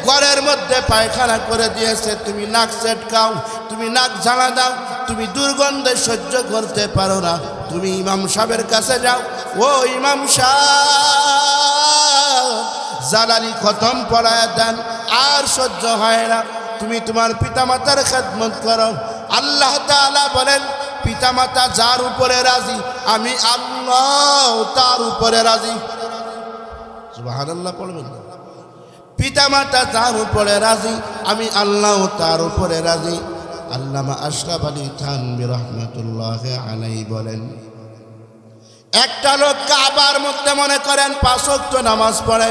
Speaker 1: ঘরের মধ্যে পায়খানা করে দিয়েছে, তুমি নাক চেটকাও, তুমি নাক ঝাড়া দাও, তুমি দুর্গন্ধে সহ্য করতে পারো না। তুমি ইমাম সাহেবের কাছে যাও, ও ইমাম সাহেব জালালি খতম পড়ায় দেন, আর সহ্য হয় না। তুমি তোমার পিতামাতার খেদমত করো। আল্লাহ তাআলা বলেন, পিতামাতা যার উপরে রাজি, আমি আল্লাহ তার উপরে রাজি। সুবহানাল্লাহ পড়বেন। পিতামাতা যার উপরে রাজি, আমি আল্লাহ তার উপরে রাজি। আল্লামা আশরাফ আলী থানভী রাহমাতুল্লাহি আলাইহি বলেন, একটা লোক কাবার মধ্যে মনে করেন 5 ওয়াক্ত নামাজ পড়ে,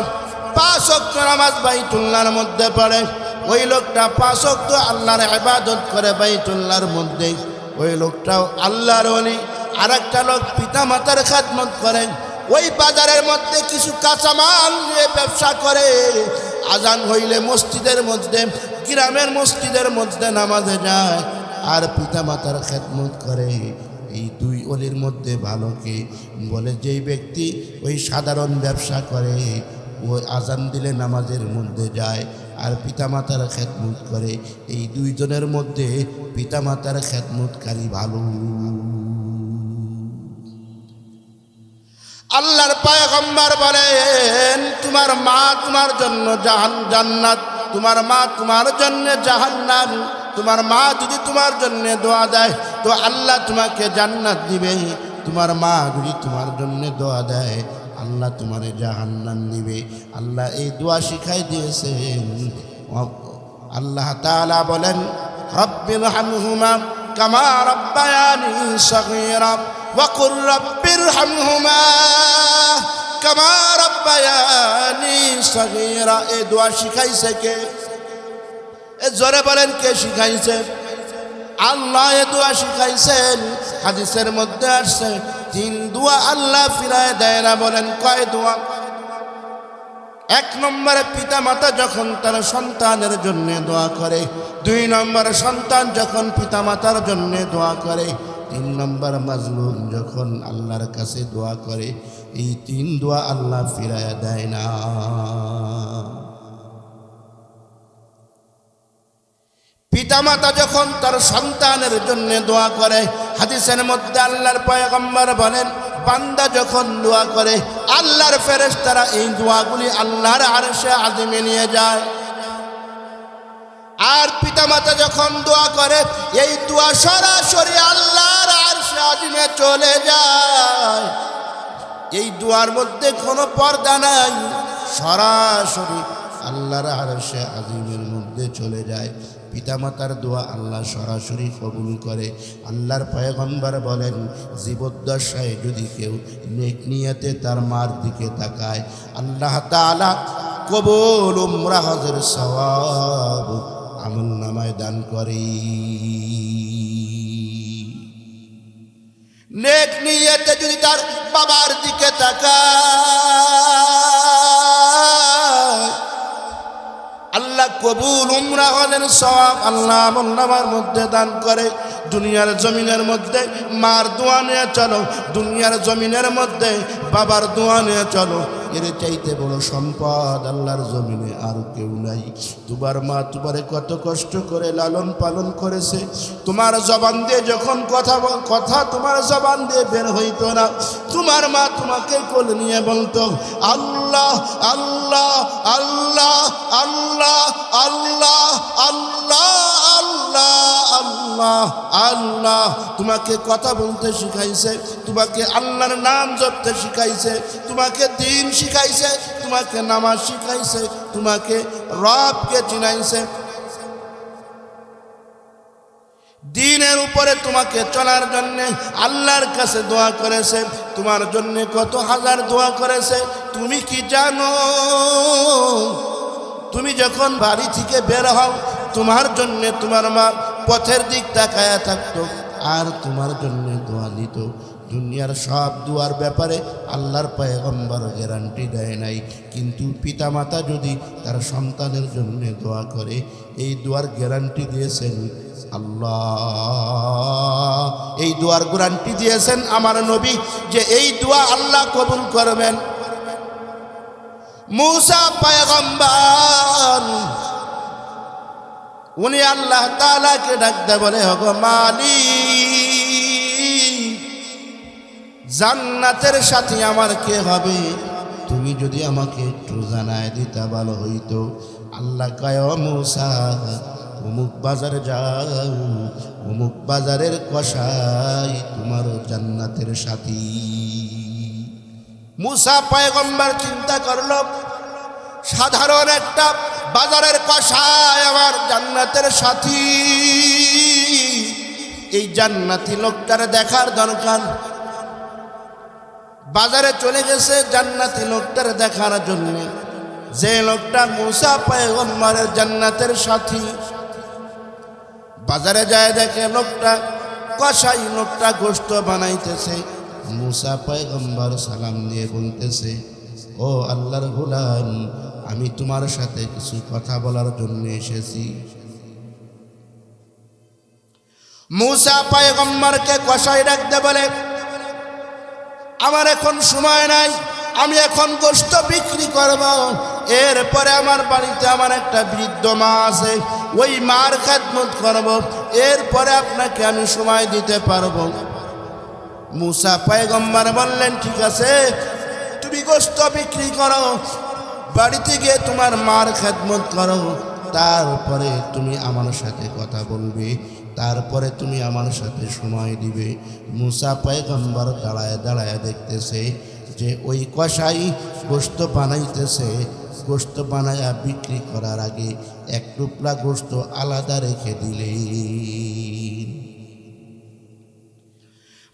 Speaker 1: 5 ওয়াক্ত নামাজ বাইতুল্লাহর মধ্যে পড়ে। ওই লোকটা 5 ওয়াক্ত আল্লাহর ইবাদত করে বাইতুল্লাহর মধ্যে, ওই লোকটাও আল্লাহর ওলি। আর একটা লোক পিতা মাতার খেদমত করে, ওই বাজারের মধ্যে কিছু কাঁচামাল নিয়ে ব্যবসা করে। আজান হইলে মসজিদের মধ্যে, গ্রামের মসজিদের মধ্যে নামাজে যায় আর পিতা মাতার খেদমত করে। এই দুই অলির মধ্যে ভালো কে? বলে যেই ব্যক্তি ওই সাধারণ ব্যবসা করে, ওই আজান দিলে নামাজের মধ্যে যায় আর পিতামাতার খেদমত করে, এই দুইজনের মধ্যে পিতামাতার খেদমতকারী ভালো। আল্লাহর পয়গম্বর বলেন, তোমার মা তোমার জন্য জান্নাত, তোমার মা তোমার জন্য জাহান্নাম। তোমার মা যদি তোমার জন্য দোয়া দেয় তো আল্লাহ তোমাকে জান্নাত দিবে। তোমার মা যদি তোমার জন্য দোয়া দেয় আল্লাহ তোমারে জাহান্নাম দিবে। আল্লাহ এই দোয়া শিখাই দিয়েছেন। আল্লাহ তাআলা বলেন, রব্বিরহামহুমা কামা রাব্বায়ানি সগীরা ওয়া কুর রব্বিরহামহুমা কামা রাব্বায়ানি সগীরা। এই দোয়া শিখাইছে কে? এ জোরে বলেন, কে শিখাইছে? আল্লাহ এ দোয়া শিখাইছেন। হাদিসের মধ্যে আসছে 3 দোয়া আল্লাহ ফিরায় দেয় না। বলেন কয় দোয়া? 1 নম্বরে পিতা মাতা যখন তার সন্তানের জন্য দোয়া করে, 2 নম্বরে সন্তান যখন পিতা মাতার জন্য দোয়া করে, 3 নম্বর মাজলুম যখন আল্লাহর কাছে দোয়া করে। এই 3 দোয়া আল্লাহ ফিরায় দেয় না। পিতামাতা যখন তার সন্তানের জন্য দোয়া করে, হাদিসের মধ্যে আল্লাহর পয়গম্বর বলেন, বান্দা যখন দোয়া করে আল্লাহর ফেরেশতারা এই দোয়াগুলি আল্লাহর আরশে আযিমে নিয়ে যায়। আর পিতামাতা যখন দোয়া করে এই দোয়া সরাসরি আল্লাহর আরশে আযিমে চলে যায়। এই দোয়ার মধ্যে কোনো পর্দা নাই, সরাসরি আল্লাহর আরশে আযিমের মধ্যে চলে যায়। পিতামাতার দোয়া আল্লাহ সরাসরি কবুল করে। আল্লাহর পয়গম্বর বলেন, জীবদ্দশায় যদি কেউ নেক নিয়তে তার মার দিকে তাকায় আল্লাহ তাআলা কবুল উমরা হজের সওয়াব আমলনামায় দান করে। নেক নিয়তে যদি তার বাবার দিকে তাকায় আল্লাহ কবুল উমরা হজের সওয়াব আল্লাহ আমলনামার মধ্যে দান করে। দুনিয়ার জমিনের মধ্যে মার দোয়া নিয়ে চলো, দুনিয়ার জমিনের মধ্যে বাবার দোয়া নিয়ে চলো। এর চাইতে বড় সম্পদ আল্লাহর জমিনে আর কেউ নাই। তোমার মা তোমারে কত কষ্ট করে লালন পালন করেছে। তোমার জবান দিয়ে যখন কথা তোমার জবান দিয়ে বের হইতো না, তোমার মা তোমাকে কোলে নিয়ে বলতো, আল্লাহ আল্লাহ আল্লাহ আল্লাহ আল্লাহ আল্লাহ আল্লাহ আল্লাহ আল্লাহ। তোমাকে কথা বলতে শিখাইছে, তোমাকে আল্লাহর নাম জপতে শিখাইছে, তোমাকে দ্বীন শিখাইছে, তোমাকে নামাজ শিখাইছে, তোমাকে রবকে চিনাইছে। দ্বীনের উপরে তোমাকে চলার জন্য আল্লাহর কাছে দোয়া করেছে, তোমার জন্য কত হাজার দোয়া করেছে তুমি কি জানো? তুমি যখন বাড়ি থেকে বের হও তোমার জন্য তোমার মা পথের দিক তাকায়া থাকতো আর তোমার জন্য দোয়া দিত। দুনিয়ার সব দোয়ার ব্যাপারে আল্লাহর পয়গম্বর গ্যারান্টি দেয় নাই, কিন্তু পিতামাতা যদি তার সন্তানের জন্য দোয়া করে এই দোয়ার গ্যারান্টি দিয়েছেন আল্লাহ। এই দোয়ার গ্যারান্টি দিয়েছেন আমার নবী যে এই দোয়া আল্লাহ কবুল করবেন। মুসা পয়গম্বর উনি আল্লাহ তাআলাকে ডাকতে বলে, ওগো মালিক, জান্নাতের সাথী আমার কে হবে? তুমি যদি আমাকে একটু জানায় দিতে ভালো হইতো। আল্লাহ কয়, ও মুসা, অমুক বাজারে যাও, অমুক বাজারের কসাই তোমার জান্নাতের সাথী। মুসা পয়গম্বর চিন্তা করল, সাধারণ একটা বাজারের কসাই আমার জান্নাতের সাথী, এই জান্নাতি লোকটার দেখার দরকার। বাজারে চলে গেছে জান্নাতি লোকটার দেখার জন্য, যে লোকটা মুসা পয়গম্বরের জান্নাতের সাথী। বাজারে যায় দেখে লোকটা কসাই, লোকটা গোশত বানাইতেছে। মুসা পয়গম্বর সালাম দিয়ে বলতেছে, ও আল্লাহর গোলাম, আমি তোমার সাথে কিছু কথা বলার জন্য এসেছি। মুসা পয়গম্বরকে কসাই ডাকতে বলে, আমার এখন সময় নাই, আমি এখন গোশত বিক্রি করব, এরপরে আমার বাড়িতে আমার একটা বৃদ্ধ মা আছে, ওই মার খেদমত করব, এরপরে আপনাকে আমি সময় দিতে পারবো। মুসা পয়গম্বর বললেন, ঠিক আছে, তুমি গোশত বিক্রি করো, বাড়িতে গিয়ে তোমার মার খেদমত করো, তারপরে তুমি আমার সাথে কথা বলবে, তারপরে তুমি আমার সাথে সময় দিবে। মুসা পয়গম্বর দাঁড়ায় দাঁড়ায় দেখতেছে যে ওই কসাই গোশত বানাইতেছে। গোশত বানায়া বিক্রি করার আগে এক টুকরা গোশত আলাদা রেখে দিলেন।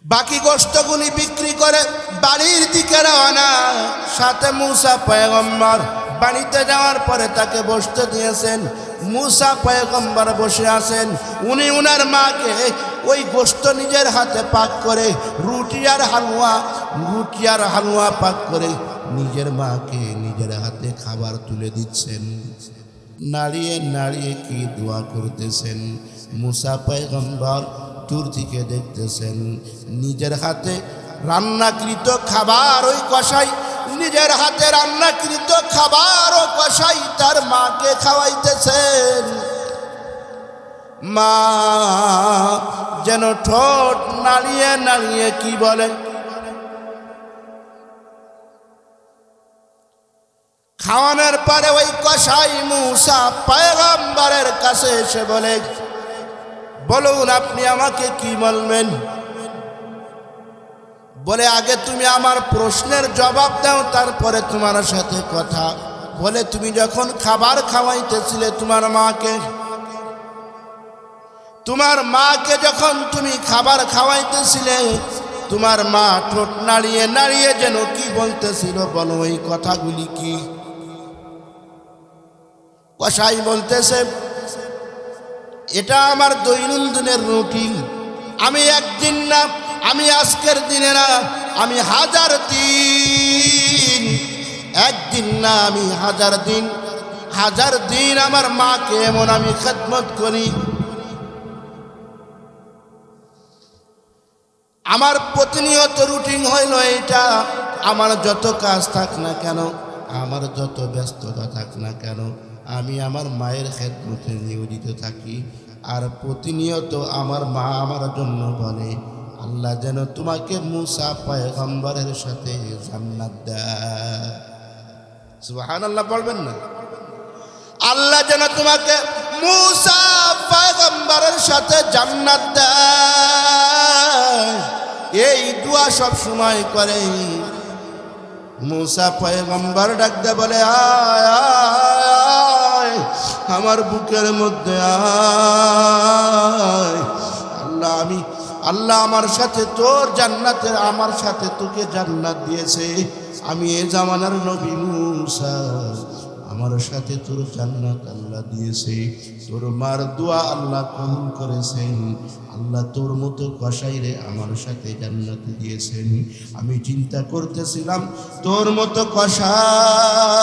Speaker 1: বাকি গোশতগুলি বিক্রি করে বাড়ির দিকে রওনা। সাথে মুসা পয়গম্বর বাড়িতে যাওয়ার পরে তাকে বসতে দিয়েছেন। মুসা পয়গম্বর বসে আছেন। উনি উনার মাকে ওই গোশত নিজের হাতে পাক করে রুটি আর হালুয়া পাক করে নিজের মাকে নিজের হাতে খাবার তুলে দিচ্ছেন। নাড়িয়ে নাড়িয়ে কি দোয়া করতেছেন। মুসা পয়গম্বর দূর থেকে দেখতেছেন নিজের হাতে রান্নাকৃত খাবার ওই কসাই, নিজের হাতে রান্নাকৃত খাবার ও কসাই তার মাকে খাওয়াইতেছেন। মা যেন ঠোঁট নাড়িয়ে নাড়িয়ে কি বলে। খাওয়ানোর পরে ওই কসাই মুসা পয়গম্বরের কাছে এসে বলে, বলুন আপনি আমাকে কি বলবেন? বলে আগে তুমি আমার প্রশ্নের জবাব দাও, তারপরে তোমার সাথে কথা। বলে তুমি যখন খাবার খাওয়াইতেছিলে তোমার মাকে যখন তুমি খাবার খাওয়াইতেছিলে, তোমার মা ঠোঁট নাড়িয়ে নাড়িয়ে যেন কি বলতেছিল, বলো ওই কথাগুলি কি? কসাই বলতেছে, এটা আমার দৈনন্দিনের রুটিন। আমি একদিন না, আমি আজকের দিনে না, আমি 1000 দিন, একদিন না আমি 1000 দিন আমার মাকে এমন আমি খেদমত করি। আমার প্রতিনিয়ত রুটিন হইল এটা। আমার যত কাজ থাক না কেন, আমার যত ব্যস্ততা থাক না কেন, আমি আমার মায়ের খেদমতে নিয়োজিত থাকি। আর প্রতিনিয়ত আমার মা আমার জন্য বলে, আল্লাহ যেন তোমাকে মুসা পয়গম্বরের সাথে জান্নাত দেয়। সুবহানাল্লাহ বলবেন না? আল্লাহ যেন তোমাকে মুসা পয়গম্বরের সাথে জান্নাত দেয়, এই দোয়া সব সময় করে। মুসা পয়গম্বর ডাকতে বলে, আয় আয় আমার বুকের মধ্যে আয়। আল্লাহ আমার সাথে তোর জান্নাতের, আমার সাথে তোকে জান্নাত দিয়েছে। আমি এ জামানার নবী মুসা, আমার সাথে তোর জান্নাত আল্লাহ দিয়েছে। তোর মার দোয়া আল্লাহ কবুল করেছেন। আল্লাহ তোর মতো কসাইরে আমার সাথে জান্নাত দিয়েছেন। আমি চিন্তা করতেছিলাম তোর মতো কসাই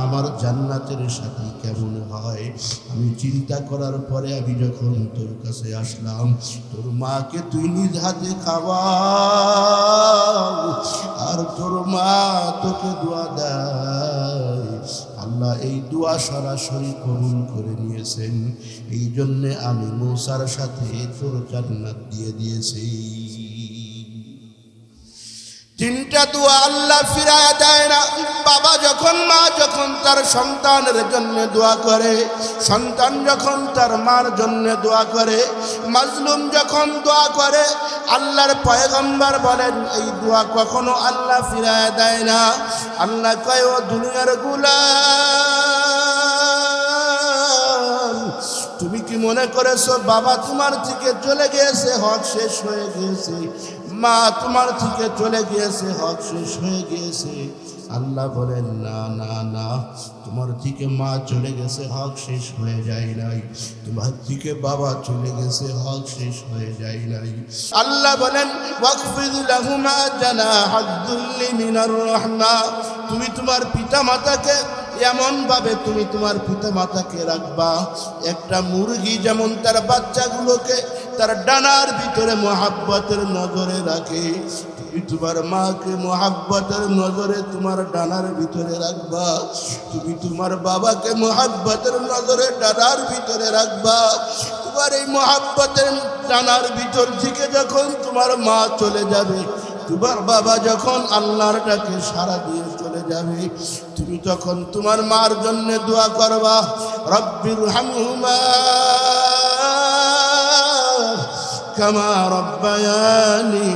Speaker 1: আমার জান্নাতের সাথে কেমন হয়। আমি চিন্তা করার পরে আমি যখন তোর কাছে আসলাম, তোর মাকে তুই নিজ হাতে খাওয়া, আর তোর মা তোকে দোয়া দেয়। আল্লাহ এই দোয়া সরাসরি কবুল করে নিয়েছেন। এই জন্যে আমি মুসার সাথে তোর জান্নাত দিয়ে দিয়েছি। 3টা দোয়া আল্লাহ ফিরায়া দেয় না। বাবা যখন, মা যখন তার সন্তানের জন্য দোয়া করে, সন্তান যখন তার মার জন্য দোয়া করে, মাজলুম যখন দোয়া করে, আল্লাহর পয়গম্বর বলেন এই দোয়া কখনো আল্লাহ ফিরায়া দেয় না। আল্লাহ কয়, ও দুনিয়ার গোলাম, তুমি কি মনে করেছো বাবা তোমার থেকে চলে গিয়েছে, হক শেষ হয়ে গিয়েছে? মা তোমার থেকে চলে গিয়েছে, হক শেষ হয়ে গিয়েছে? আল্লাহ বলেন, না না না, তোমার থেকে মা চলে গেছে, হক শেষ হয়ে যায় নাই। তোমার থেকে বাবা চলে গেছে, হক শেষ হয়ে যায় নাই। আল্লাহ বলেন, ওয়াকফিদ লাহুমা জানাহাদ যুল্লি মিনার রাহমা। তুমি তোমার পিতা মাতাকে এমন ভাবে তুমি তোমার পিতা মাতাকে রাখবা, একটা মুরগি যেমন তার বাচ্চাগুলোকে তার ডানার ভিতরে মোহাব্বতের নজরে রাখে, তুমি তোমার মাকে মোহাব্বতের নজরে তোমার ডানার ভিতরে রাখবা। তুমি তোমার বাবাকে মোহাব্বতের নজরে ডানার ভিতরে রাখবা। তোমার এই মোহাব্বতের ডানার ভিতর থেকে যখন তোমার মা চলে যাবে, তোমার বাবা যখন আল্লাহর ডাকে সাড়া দিয়ে চলে যাবে, তুমি তখন তোমার মার জন্য দোয়া করবা, রব্বির হামহুমা কামা রব্বায়ানি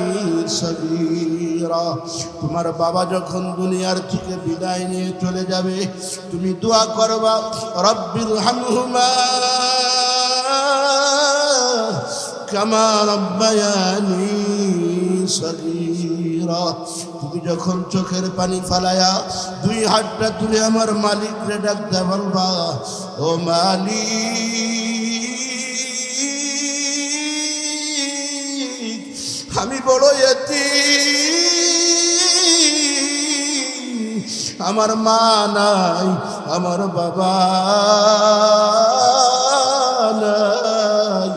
Speaker 1: সগীরা। তোমার বাবা যখন দুনিয়ার থেকে বিদায় নিয়ে চলে যাবে, তুমি দোয়া করবা, রব্বির হামহুমা কামা রব্বায়ানি সগীরা। তুমি যখন চোখের পানি ফালায়া দুই হাতটা তুলে আমার মালিক রে ডাকতে বলবা, ও মালিক, আমি বড় এতিম, আমার মা নাই, আমার বাবা নাই,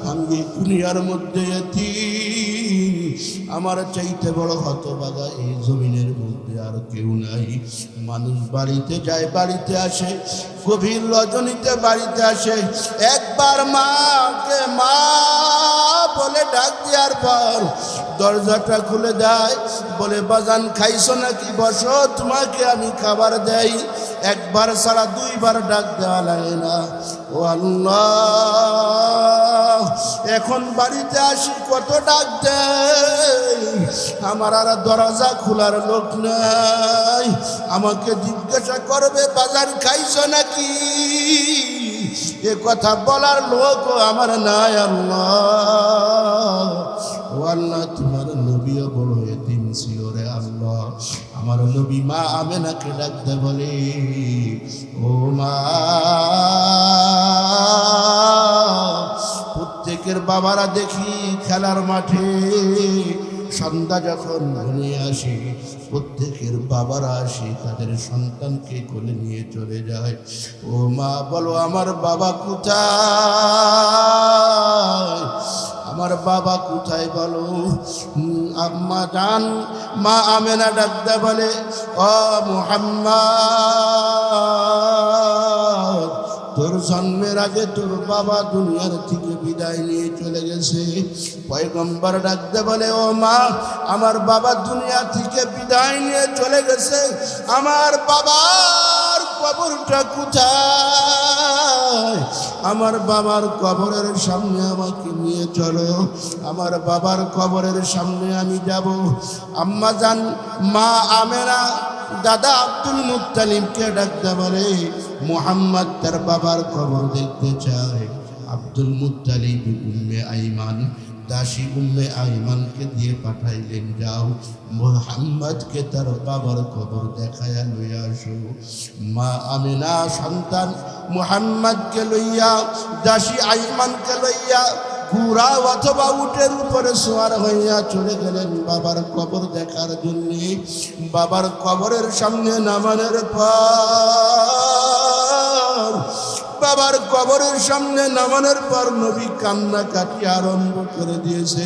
Speaker 1: আমি দুনিয়ার মধ্যে এতিম, আমার চাইতে বড় হতভাগা এই জমিনের মধ্যে আর কেউ নাই। মানুষ বাড়িতে যায়, বাড়িতে আসে, গভীর রজনীতে বাড়িতে আসে, একবার মাকে মা বলে ডাক দেওয়ার পর দরজাটা খুলে দেয়, বলে বাজান খাইছো নাকি, বসো, তোমাকে আমি খাবার দেই। একবার ছাড়া দুইবার ডাক দেওয়া লাগে না। ও আল্লাহ, এখন বাড়িতে আসি কত ডাক দেয়, আমার আর দরজা খোলার লোক নাই। আমাকে জিজ্ঞাসা করবে বাজার খাইছো নাকি, এ কথা বলার লোক আমার নাই। আল্লাহ, ও আল্লাহ, তোমার নবীও বড় এতিম ছিল রে আল্লাহ। আমার নবী মা আমেনাকে ডাকতে বলে, ও মা। প্রত্যেকের বাবারা দেখি খেলার মাঠে সন্ধ্যা যখন ঘনিয়ে আসে, প্রত্যেকের বাবারা আসে তাদের সন্তানকে কোলে নিয়ে চলে যায়। ও মা, বলো আমার বাবা কোথায়, আমার বাবা কোথায় বলো। আম্মা জান মা আমেনা ডাকতে বলে, ও মুহাম্মদ, তোর জন্মের আগে তোর বাবা দুনিয়ার থেকে বিদায় নিয়ে চলে গেছে। পয়গম্বর ডাকতে বলে, ও মা, আমার বাবা দুনিয়া থেকে বিদায় নিয়ে চলে গেছে, আমার বাবার কবরটা কোথায়? আমার বাবার কবরের সামনে আমাকে নিয়ে চলো, আমার বাবার কবরের সামনে আমি যাব। আম্মা জান মা আমেনা দাদা আব্দুল মুত্তালিবকে ডাকতে বলে, মুহাম্মদ তার বাবার কবর দেখতে চায়। আব্দুল মুত্তালিব উম্মে আইমান, দাসী উম্মে আইমানকে দিয়ে পাঠাইলেন, যাও মুহাম্মদকে তার বাবার কবর দেখায়া লইয়া আসো। মা আমিনা সন্তান মুহাম্মদকে লইয়া, দাসী আইমানকে লইয়া ঘোড়া অথবা উটের উপরে সওয়ার হইয়া চলে গেলেন বাবার কবর দেখার জন্য। বাবার কবরের সামনে নামানোর পর, বাবার কবরের সামনে নামানোর পর নবী কান্না কাটি আরম্ভ করে দিয়েছে।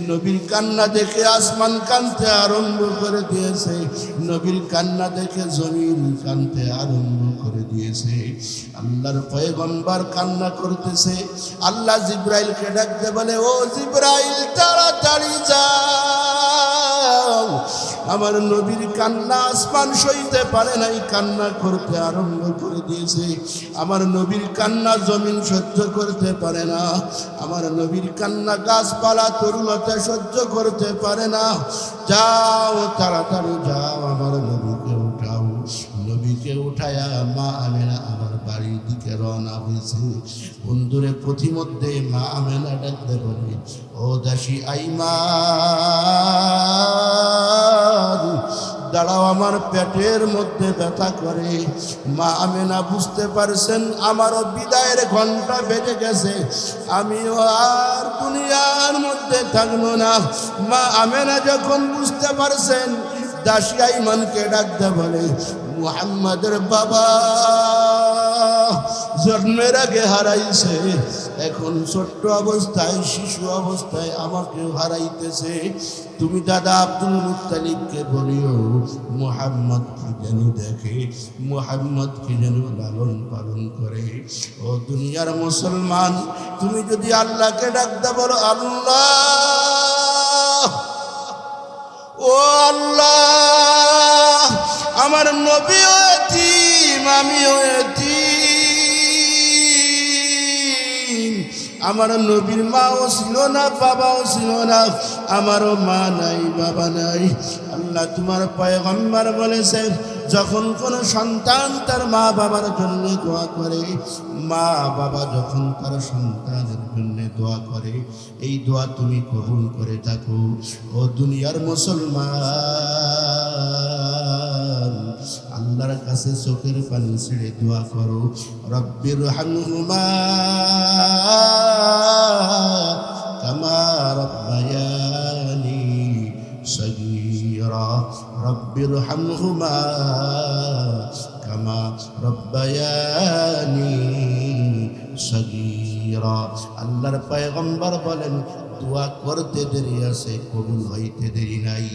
Speaker 1: নবীর কান্না দেখে আসমান কাঁদতে আরম্ভ করে দিয়েছে, নবীর কান্না দেখে জমিন কাঁদতে আরম্ভ করে দিয়েছে। আল্লাহর পয়গম্বর কান্না করতেছে। আল্লাহ জিব্রাইলকে ডাকতে বলে, ও জিব্রাইল, তাড়াতাড়ি যাও। আমার নবীর কান্না আসমান সইতে পারে নাই, কান্না করতে আরম্ভ করে দিয়েছে। আমার নবীর কান্না জমিন সহ্য করতে পারে না, আমার নবীর কান্না গাছপালা তরুলতা সহ্য করতে পারে না। যাও, তাড়াতাড়ি যাও, আমার নবীকে উঠাও। নবীকে উঠায়া মা আমেনা আমার বাড়ির দিকে রওনা হয়েছে। বন্ধুরে পথিমধ্যে মা আমেনা ডাকতে বলে, ও দাসী আইমান, দাঁড়াও, আমার পেটের মধ্যে ব্যথা করে। মা আমেনা বুঝতে পারছেন আমারও বিদায়ের ঘন্টা বেজে গেছে, আমিও আর দুনিয়ার মধ্যে থাকবো না। মা আমেনা যখন বুঝতে পারছেন, দাসী আইমানকে ডাকতে বলে, মুহাম্মাদের বাবা জন্মের আগে হারাইছে, এখন ছোট্ট অবস্থায় শিশু অবস্থায় আমাকে হারাইতেছে। তুমি দাদা আব্দুল মুত্তালিবকে বলিও মুহাম্মদ কি যেন দেখে, মুহাম্মদ কি যেন লালন পালন করে। ও দুনিয়ার মুসলমান, তুমি যদি আল্লাহকে ডাকতে বলো, আল্লাহ ও আল্লাহ, আমার নবীও এতিম, আমিও এতিম। আমার নবীর মাও ছিল না, বাবাও ছিল না, আমারও মা নাই, বাবা নাই। আল্লাহ, তোমার পয়গম্বর বলেছে, যখন কোনো সন্তান তার মা বাবার জন্য দোয়া করে, মা বাবা যখন তার সন্তানের জন্য দোয়া করে, এই দোয়া তুমি কবুল করে থাকো। ও দুনিয়ার মুসলমান, আল্লাহর কাছে চোখের পানি ছেড়ে দোয়া করো, রব্বির হামহুমা কামা রব্বায়ানি সগীরা, রব্বির হামহুমা কামা রব্বায়ানি সগীরা। আল্লাহর পয়গম্বর বলেন, দোয়া করতে দেরি আছে, কবুল হইতে দেরি নাই।